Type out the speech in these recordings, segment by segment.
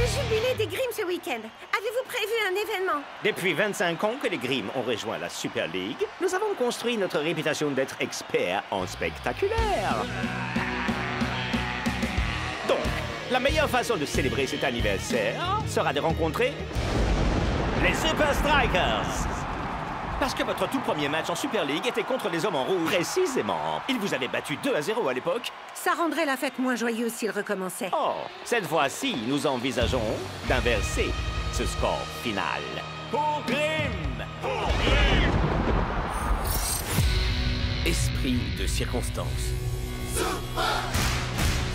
jubilé des Grimm ce week-end. Avez-vous prévu un événement? Depuis 25 ans que les Grimm ont rejoint la Super League, nous avons construit notre réputation d'être experts en spectaculaire. Donc, la meilleure façon de célébrer cet anniversaire sera de rencontrer les Super Strikers. Parce que votre tout premier match en Super League était contre les hommes en rouge. Précisément. Ils vous avaient battu 2-0 à l'époque. Ça rendrait la fête moins joyeuse s'il recommençait. Oh, cette fois-ci, nous envisageons d'inverser ce score final. Pour Grimm! Pour Grimm! Esprit de circonstance. Super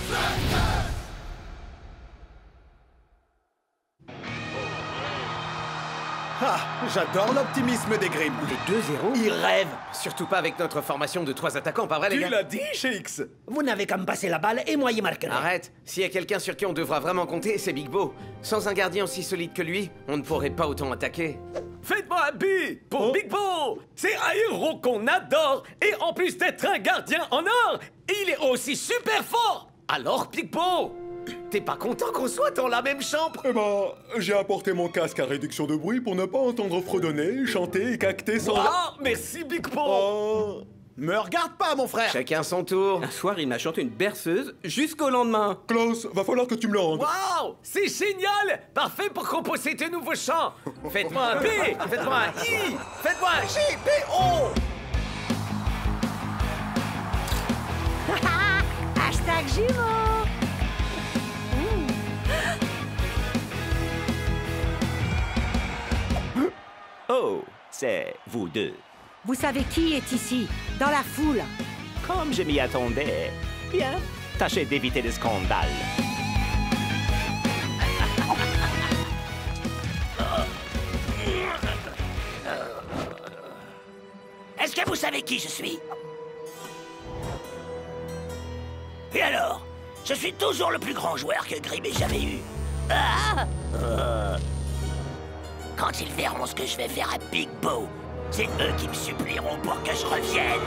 Strikers! Ah, j'adore l'optimisme des Grimm. Les 2-0? Ils rêvent. Surtout pas avec notre formation de 3 attaquants, pas vrai les Tu gars? l'as dit, Shakes. Vous n'avez qu'à me passer la balle et moi y marquerai. Arrête. S'il y a quelqu'un sur qui on devra vraiment compter, c'est Big Bo. Sans un gardien aussi solide que lui, on ne pourrait pas autant attaquer. Faites-moi un but pour Big Bo. C'est un héros qu'on adore. Et en plus d'être un gardien en or, il est aussi super fort. Alors, Big Bo, t'es pas content qu'on soit dans la même chambre? Eh ben, j'ai apporté mon casque à réduction de bruit pour ne pas entendre fredonner, chanter et cacter sans... Ah, merci Big Bo. Oh. Me regarde pas, mon frère. Chacun son tour. Un soir, il m'a chanté une berceuse jusqu'au lendemain. Klaus, va falloir que tu me le rendes. Waouh, c'est génial. Parfait pour composer de nouveaux chants. Faites-moi un P, faites-moi un I, faites-moi un J, P, O. Hashtag jumeaux. Oh, c'est vous deux. Vous savez qui est ici, dans la foule? Comme je m'y attendais. Bien, tâchez d'éviter le scandale. Est-ce que vous savez qui je suis? Et alors? Je suis toujours le plus grand joueur que Grimm ait jamais eu. Ah! Quand ils verront ce que je vais faire à Big Bo, c'est eux qui me supplieront pour que je revienne.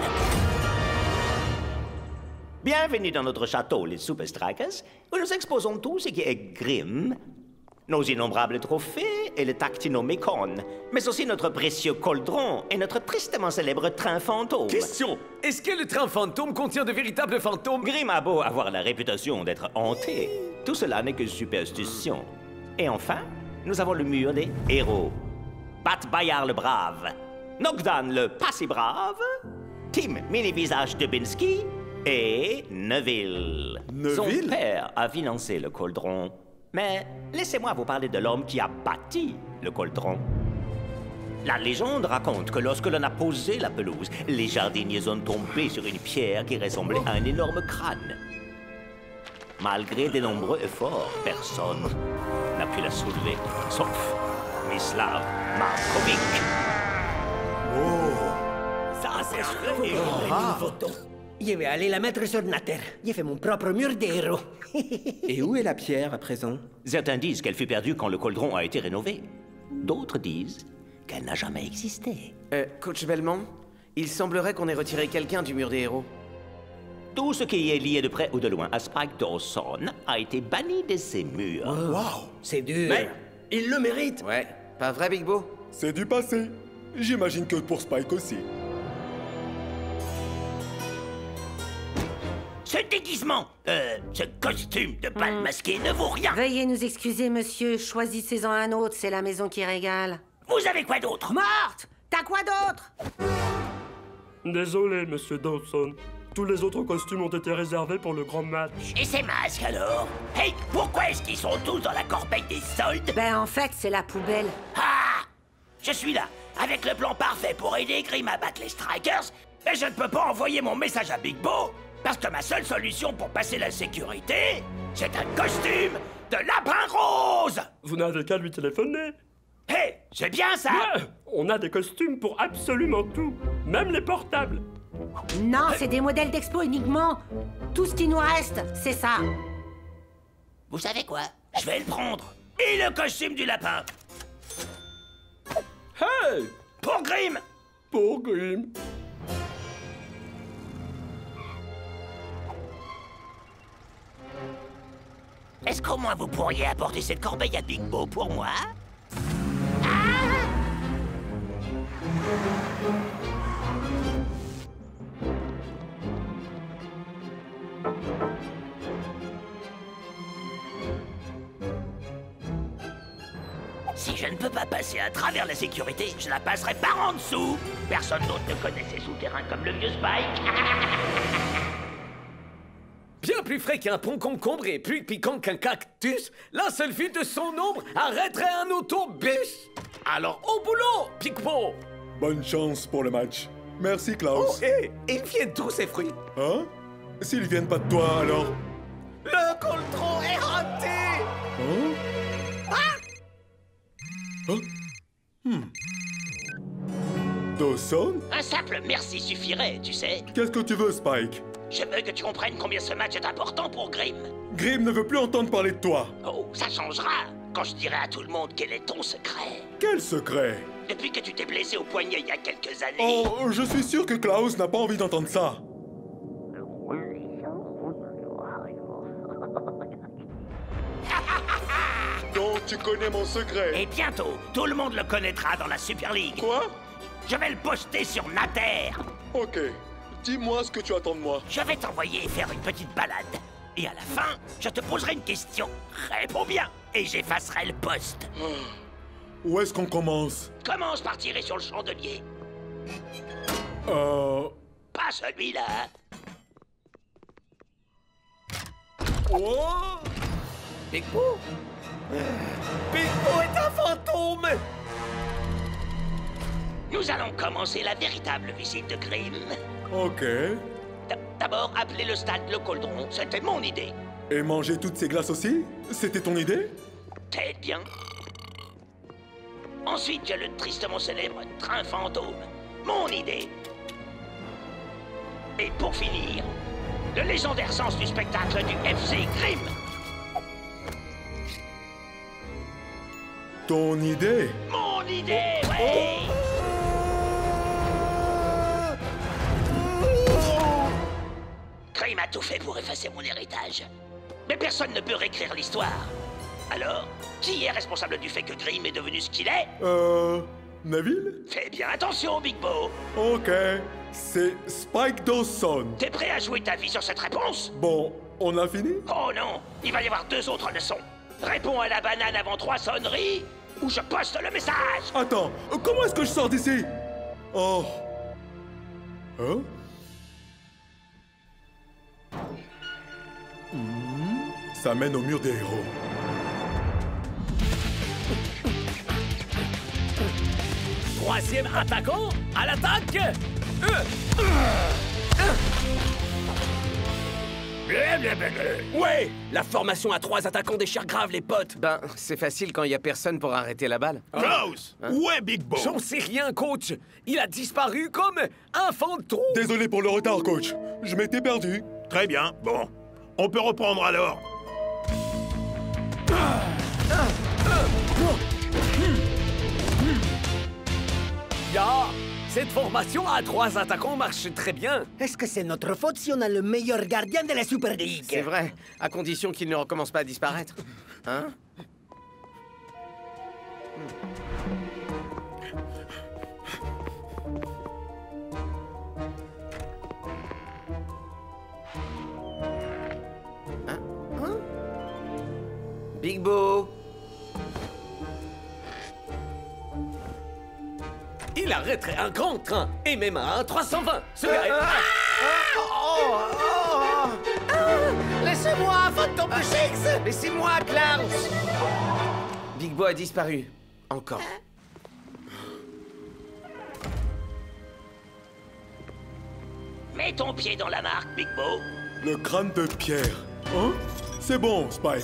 Bienvenue dans notre château, les Super Strikers, où nous exposons tout ce qui est Grimm, nos innombrables trophées et le Tactinomicon, mais aussi notre précieux cauldron et notre tristement célèbre train fantôme. Question, est-ce que le train fantôme contient de véritables fantômes? Grimm a beau avoir la réputation d'être hanté, tout cela n'est que superstition. Et enfin, nous avons le mur des héros. Bat Bayard le brave, Nogdan le pas si brave, Tim mini-visage Dubinsky et Neville. Son père a financé le cauldron. Mais laissez-moi vous parler de l'homme qui a bâti le cauldron. La légende raconte que lorsque l'on a posé la pelouse, les jardiniers ont tombé sur une pierre qui ressemblait à un énorme crâne. Malgré de nombreux efforts, personne n'a pu la soulever, sauf Mislav Markovic. Ça, c'est Photo. Je vais aller la mettre sur la terre. J'ai fait mon propre mur des héros. Et où est la pierre à présent? Certains disent qu'elle fut perdue quand le cauldron a été rénové. D'autres disent qu'elle n'a jamais existé. Coach Belmont, il semblerait qu'on ait retiré quelqu'un du mur des héros. Tout ce qui est lié de près ou de loin à Spike Dawson a été banni de ces murs. Wow, c'est dur. Mais il le mérite. Ouais, pas vrai Big Bo? C'est du passé. J'imagine que pour Spike aussi. Ce déguisement, ce costume de bal masqué ne vaut rien. Veuillez nous excuser, monsieur. Choisissez-en un autre, c'est la maison qui régale. Vous avez quoi d'autre? Morte! T'as quoi d'autre? Désolé, monsieur Dawson. Tous les autres costumes ont été réservés pour le grand match. Et ces masques alors? Hey, pourquoi est-ce qu'ils sont tous dans la corbeille des soldes? Ben, en fait, c'est la poubelle. Ah! Je suis là, avec le plan parfait pour aider Grimm à battre les Strikers, mais je ne peux pas envoyer mon message à Big Bo, parce que ma seule solution pour passer la sécurité, c'est un costume de lapin rose! Vous n'avez qu'à lui téléphoner. Hé, c'est bien ça! Ouais, on a des costumes pour absolument tout, même les portables. Non, c'est des modèles d'expo uniquement. Tout ce qui nous reste, c'est ça. Vous savez quoi? Je vais le prendre. Et le costume du lapin. Hey! Pour Grimm! Pour Grimm. Est-ce qu'au moins vous pourriez apporter cette corbeille à Big Bo pour moi? Si je ne peux pas passer à travers la sécurité, je la passerai par en dessous. Personne d'autre ne connaît ces souterrains comme le vieux Spike. Bien plus frais qu'un pont concombre et plus piquant qu'un cactus, la seule fuite de son ombre arrêterait un autobus. Alors au boulot, Picpo. Bonne chance pour le match. Merci, Klaus. Oh, hé, ils viennent d'où ces fruits? Hein? S'ils viennent pas de toi, alors? Le coltron est raté. Hein? Hein? Dawson? Un simple merci suffirait, tu sais. Qu'est-ce que tu veux, Spike? Je veux que tu comprennes combien ce match est important pour Grimm. Grimm ne veut plus entendre parler de toi. Oh, ça changera quand je dirai à tout le monde quel est ton secret. Quel secret? Depuis que tu t'es blessé au poignet il y a quelques années... Oh, je suis sûr que Klaus n'a pas envie d'entendre ça. Donc tu connais mon secret? Et bientôt, tout le monde le connaîtra dans la Super League. Quoi? Je vais le poster sur Nater. Ok. Dis-moi ce que tu attends de moi. Je vais t'envoyer faire une petite balade. Et à la fin, je te poserai une question. Réponds bien, et j'effacerai le post. Où est-ce qu'on commence? Commence par tirer sur le chandelier. Pas celui-là. Oh! Picpo? Picpo est un fantôme! Nous allons commencer la véritable visite de Grimm. Ok. D'abord, appeler le stade le Cauldron, c'était mon idée. Et manger toutes ces glaces aussi? C'était ton idée? T'aides bien. Ensuite, j'ai le tristement célèbre train fantôme, mon idée. Et pour finir, le légendaire sens du spectacle du FC Grimm. Ton idée? Mon idée, ouais! Grimm a tout fait pour effacer mon héritage. Mais personne ne peut réécrire l'histoire. Alors, qui est responsable du fait que Grimm est devenu ce qu'il est? Neville? Fais bien attention, Big Bo. Ok. C'est Spike Dawson. T'es prêt à jouer ta vie sur cette réponse? Bon, on a fini? Oh non, il va y avoir 2 autres leçons. Réponds à la banane avant 3 sonneries, ou je poste le message. Attends, comment est-ce que je sors d'ici? Oh. Hein? Ça mène au mur des héros. Troisième attaquant, à l'attaque! Ouais! La formation à 3 attaquants déchire grave, les potes! Ben, c'est facile quand il y a personne pour arrêter la balle. Klaus! Où est Big Bo? J'en sais rien, coach! Il a disparu comme un fantôme! Désolé pour le retard, coach. Je m'étais perdu. Très bien, bon. On peut reprendre alors. Ya! Cette formation à 3 attaquants marche très bien! Est-ce que c'est notre faute si on a le meilleur gardien de la Super League? C'est vrai, à condition qu'il ne recommence pas à disparaître. Hein? Hein? Big Bo! Il arrêterait un grand train, et même un 320! Ce gars est... Laissez-moi, fantôme de Chix! Laissez-moi, Klaus! Big Bo a disparu. Encore. Mets ton pied dans la marque, Big Bo. Le crâne de pierre. Hein? C'est bon, Spike.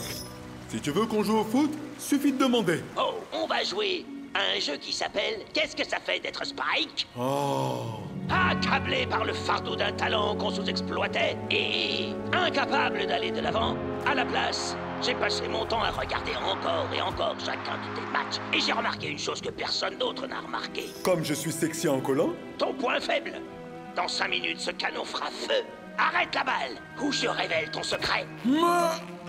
Si tu veux qu'on joue au foot, suffit de demander. Oh, on va jouer à un jeu qui s'appelle « Qu'est-ce que ça fait d'être Spike ?» Oh. Accablé par le fardeau d'un talent qu'on sous-exploitait et incapable d'aller de l'avant, à la place, j'ai passé mon temps à regarder encore et encore chacun de tes matchs et j'ai remarqué une chose que personne d'autre n'a remarqué. Comme je suis sexy en collant? Ton point faible. Dans 5 minutes, ce canon fera feu. Arrête la balle ou je révèle ton secret.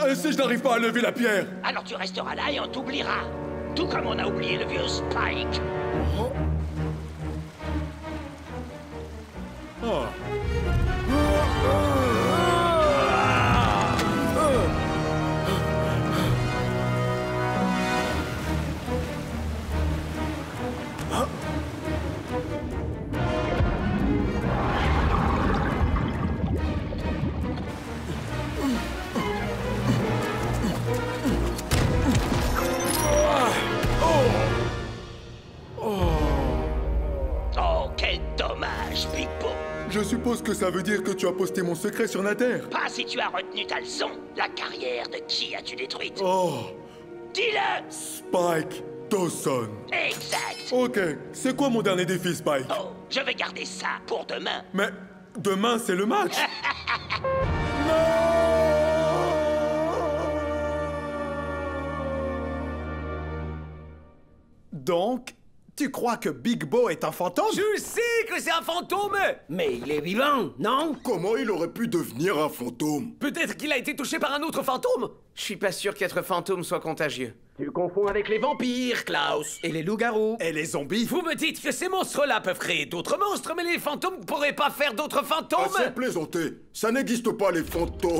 Et si je n'arrive pas à lever la pierre? Alors tu resteras là et on t'oubliera. Tout comme on a oublié le vieux Spike. Oh. Oh, quel dommage, Big Bo. Je suppose que ça veut dire que tu as posté mon secret sur Nater. Pas si tu as retenu ta leçon. La carrière de qui as-tu détruite? Oh, Dis-le! Spike Dawson. Exact. Ok, c'est quoi mon dernier défi, Spike? Oh, je vais garder ça pour demain. Mais demain, c'est le match. Donc, tu crois que Big Bo est un fantôme? Je sais que c'est un fantôme! Mais il est vivant, non? Comment il aurait pu devenir un fantôme? Peut-être qu'il a été touché par un autre fantôme? Je suis pas sûr qu'être fantôme soit contagieux. Tu confonds avec les vampires, Klaus. Et les loups-garous. Et les zombies? Vous me dites que ces monstres-là peuvent créer d'autres monstres, mais les fantômes ne pourraient pas faire d'autres fantômes? Assez plaisanté. Ça n'existe pas, les fantômes.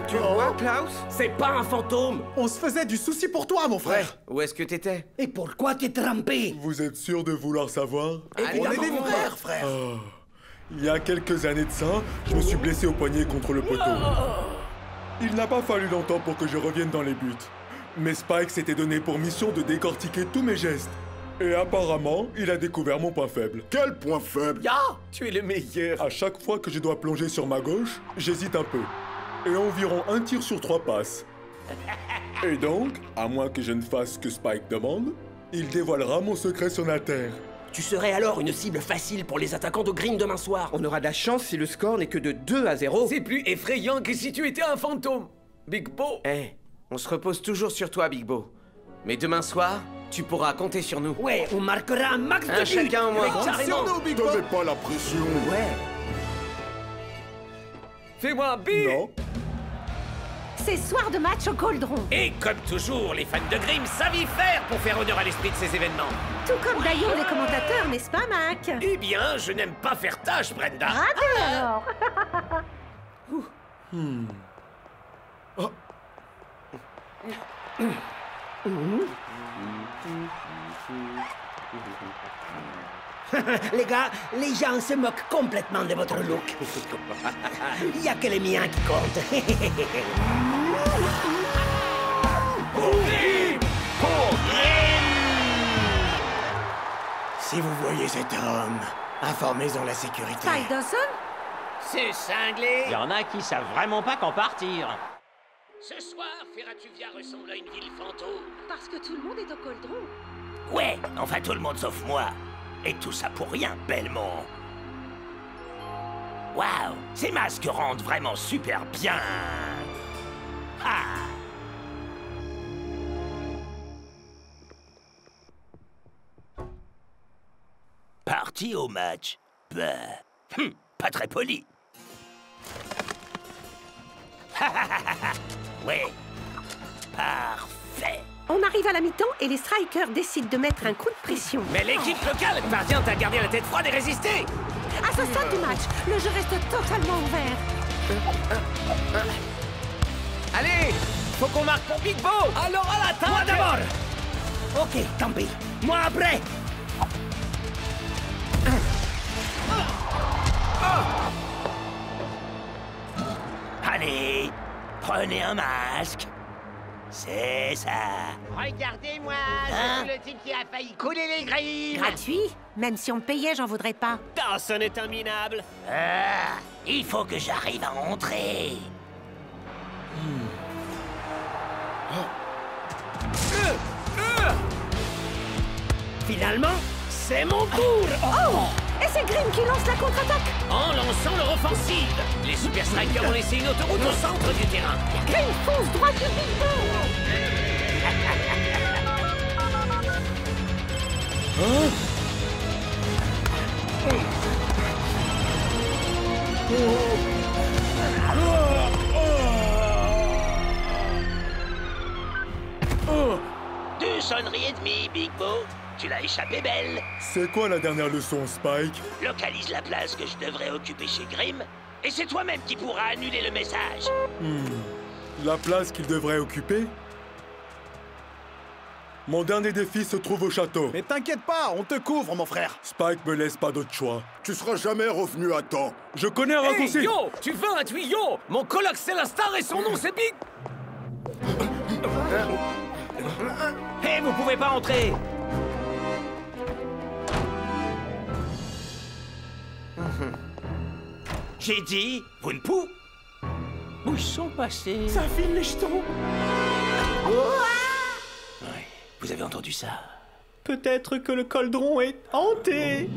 Tu vois, Klaus? C'est pas un fantôme. On se faisait du souci pour toi, mon frère. Où est-ce que t'étais? Et pourquoi t'es trempé? Vous êtes sûr de vouloir savoir? On est des frères, frère. Il y a quelques années de ça, je me suis blessé au poignet contre le poteau. Il n'a pas fallu longtemps pour que je revienne dans les buts. Mais Spike s'était donné pour mission de décortiquer tous mes gestes. Et apparemment, il a découvert mon point faible. Quel point faible? Ya! Tu es le meilleur! À chaque fois que je dois plonger sur ma gauche, j'hésite un peu. Et environ un tir sur 3 passe. Et donc, à moins que je ne fasse ce que Spike demande, il dévoilera mon secret sur la Terre. Tu serais alors une cible facile pour les attaquants de Green demain soir. On aura de la chance si le score n'est que de 2-0. C'est plus effrayant que si tu étais un fantôme! Big Bo! Eh, on se repose toujours sur toi, Big Bo. Mais demain soir, tu pourras compter sur nous. Ouais, on marquera un max de Un buts. chacun au moins. Avec carrément. Donnez pas la pression. Ouais. Fais-moi un big! Non. C'est soir de match au Cauldron. Et comme toujours, les fans de Grimm savent y faire pour faire honneur à l'esprit de ces événements. Tout comme d'ailleurs les commentateurs, n'est-ce pas, Mac? Eh bien, je n'aime pas faire tâche, Brenda. Raté alors. Les gars, les gens se moquent complètement de votre look. Il y a que les miens qui comptent. Si vous voyez cet homme, informez-en la sécurité. Spike Dawson? C'est cinglé! Il y en a qui savent vraiment pas qu'en partir. Ce soir, Ferratuvia ressemble à une ville fantôme. Parce que tout le monde est au Cauldron. Ouais, enfin tout le monde sauf moi. Et tout ça pour rien, Belmont. Waouh, ces masques rendent vraiment super bien. Ah! Parti au match. Bah, pas très poli. Ouais, parfait. On arrive à la mi-temps et les strikers décident de mettre un coup de pression. Mais l'équipe locale parvient à garder la tête froide et résister. À ce stade du match, le jeu reste totalement ouvert. Allez, faut qu'on marque pour Big Bo. Alors à l'attaque. Moi d'abord. Ok, tant pis. Moi après. Allez, prenez un masque. C'est ça. Regardez-moi, Hein? c'est le type qui a failli couler les grilles. Gratuit? Même si on me payait, j'en voudrais pas. Dawson est un minable. Ah, il faut que j'arrive à entrer. Finalement, c'est mon tour. Oh! Et c'est Grimm qui lance la contre-attaque. En lançant leur offensive, les Super Strikers ont laissé une autoroute au centre du terrain. Grimm fonce droit sur Big Bo. Deux sonneries et demie, Big Bo. Tu l'as échappé belle. C'est quoi la dernière leçon, Spike? Localise la place que je devrais occuper chez Grimm, et c'est toi-même qui pourras annuler le message. La place qu'il devrait occuper? Mon dernier défi se trouve au château. Mais t'inquiète pas, on te couvre, mon frère. Spike me laisse pas d'autre choix. Tu seras jamais revenu à temps. Je connais un raccourci. Hey, yo, tu veux un tuyau? Mon coloc c'est la star et son nom c'est Big... Hé, vous pouvez pas entrer! J'ai dit, vous ne pouvez... Où sont passés? Ça file les jetons. Ouais, vous avez entendu ça? Peut-être que le cauldron est hanté.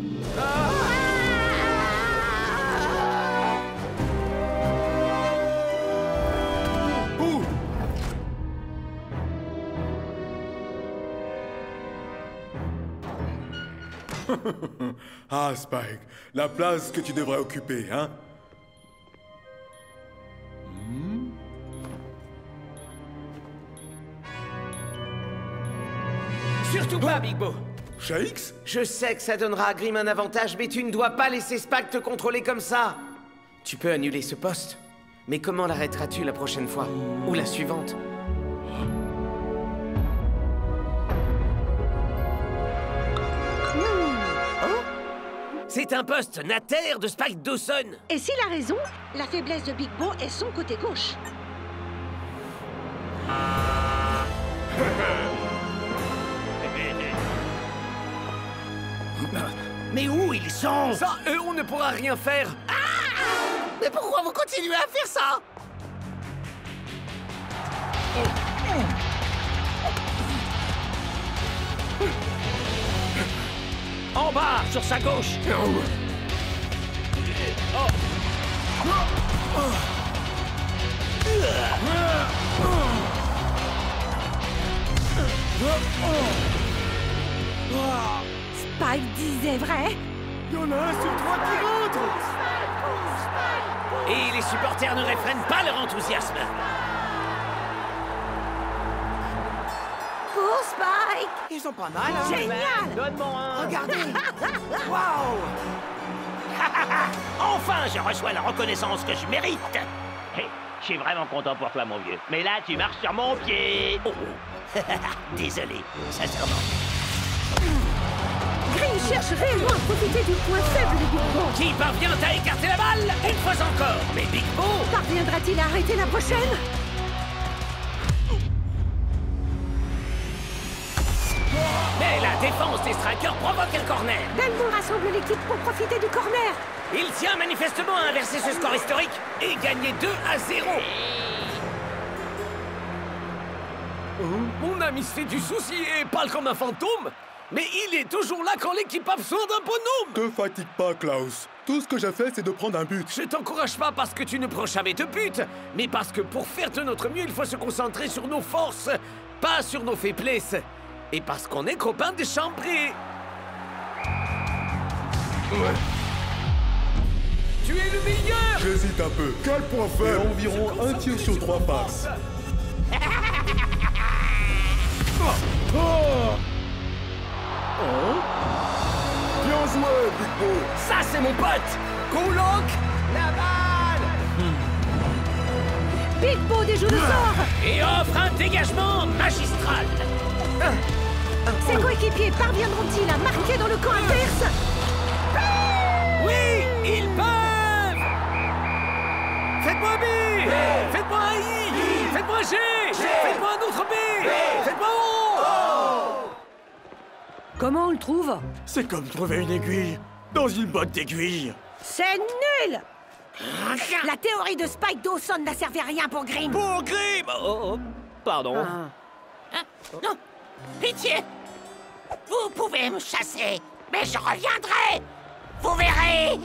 Ah, Spike, la place que tu devrais occuper, hein? Surtout pas, Big Bo. Shaix? Je sais que ça donnera à Grimm un avantage, mais tu ne dois pas laisser Spike te contrôler comme ça. Tu peux annuler ce poste, mais comment l'arrêteras-tu la prochaine fois? Ou la suivante? C'est un poste natère de Spike Dawson. Et s'il a raison, la faiblesse de Big Bo est son côté gauche. Mais où ils sont? Ça, eux, on ne pourra rien faire. Mais pourquoi vous continuez à faire ça? En bas, sur sa gauche! Spike disait vrai? Il y en a un sur trois qui rentre. Et les supporters ne réfrènent pas leur enthousiasme. Pour Spike! Ils sont pas mal, hein? Génial! Donne-moi un! Regardez. Waouh. Enfin, je reçois la reconnaissance que je mérite. Hé, je suis vraiment content pour toi, mon vieux. Mais là, tu marches sur mon pied! Oh. Désolé, sincèrement. Grimm cherche réellement à profiter du point faible de Big Bo. Qui parvient à écarter la balle? Une fois encore. Mais Big Bo... Parviendra-t-il à arrêter la prochaine? Mais la défense des strikers provoque le corner. Delmo rassemble l'équipe pour profiter du corner. Il tient manifestement à inverser ce score historique et gagner 2-0. Mon ami se fait du souci et parle comme un fantôme. Mais il est toujours là quand l'équipe a besoin d'un bonhomme. Te fatigue pas, Klaus. Tout ce que j'ai fait, c'est de prendre un but. Je t'encourage pas parce que tu ne prends jamais de but, mais parce que pour faire de notre mieux, il faut se concentrer sur nos forces, pas sur nos faiblesses. Et parce qu'on est copains des chambrés. Tu es le meilleur. J'hésite un peu. Quel point Mais faible! environ un tir sur 3 passes. Bien joué, Big Bo! Ça, c'est mon pote. Coloc. La balle. Big Bo déjoue le sort. Et offre un dégagement magistral. Ses coéquipiers parviendront-ils à marquer dans le camp adverse? Oui, ils peuvent. Faites-moi un B. Faites-moi un I. Faites-moi un G. Faites-moi un autre B. Faites-moi un O. Comment on le trouve? C'est comme trouver une aiguille dans une botte d'aiguille. C'est nul! La théorie de Spike Dawson n'a servi à rien pour Grimm. Pour Grimm. Oh, pardon. Hein? Non, pitié. Vous pouvez me chasser, mais je reviendrai. Vous verrez.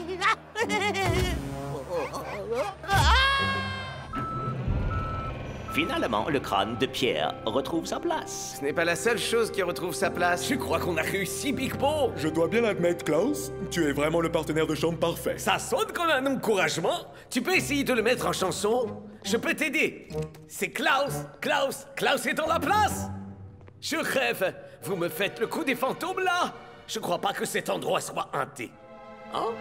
Finalement, le crâne de Pierre retrouve sa place. Ce n'est pas la seule chose qui retrouve sa place. Je crois qu'on a réussi, Big Bo. Je dois bien l'admettre, Klaus, tu es vraiment le partenaire de chambre parfait. Ça sonne comme un encouragement. Tu peux essayer de le mettre en chanson? Je peux t'aider. C'est Klaus. Klaus est dans la place. Je rêve. Vous me faites le coup des fantômes, là? Je crois pas que cet endroit soit hanté. Hein?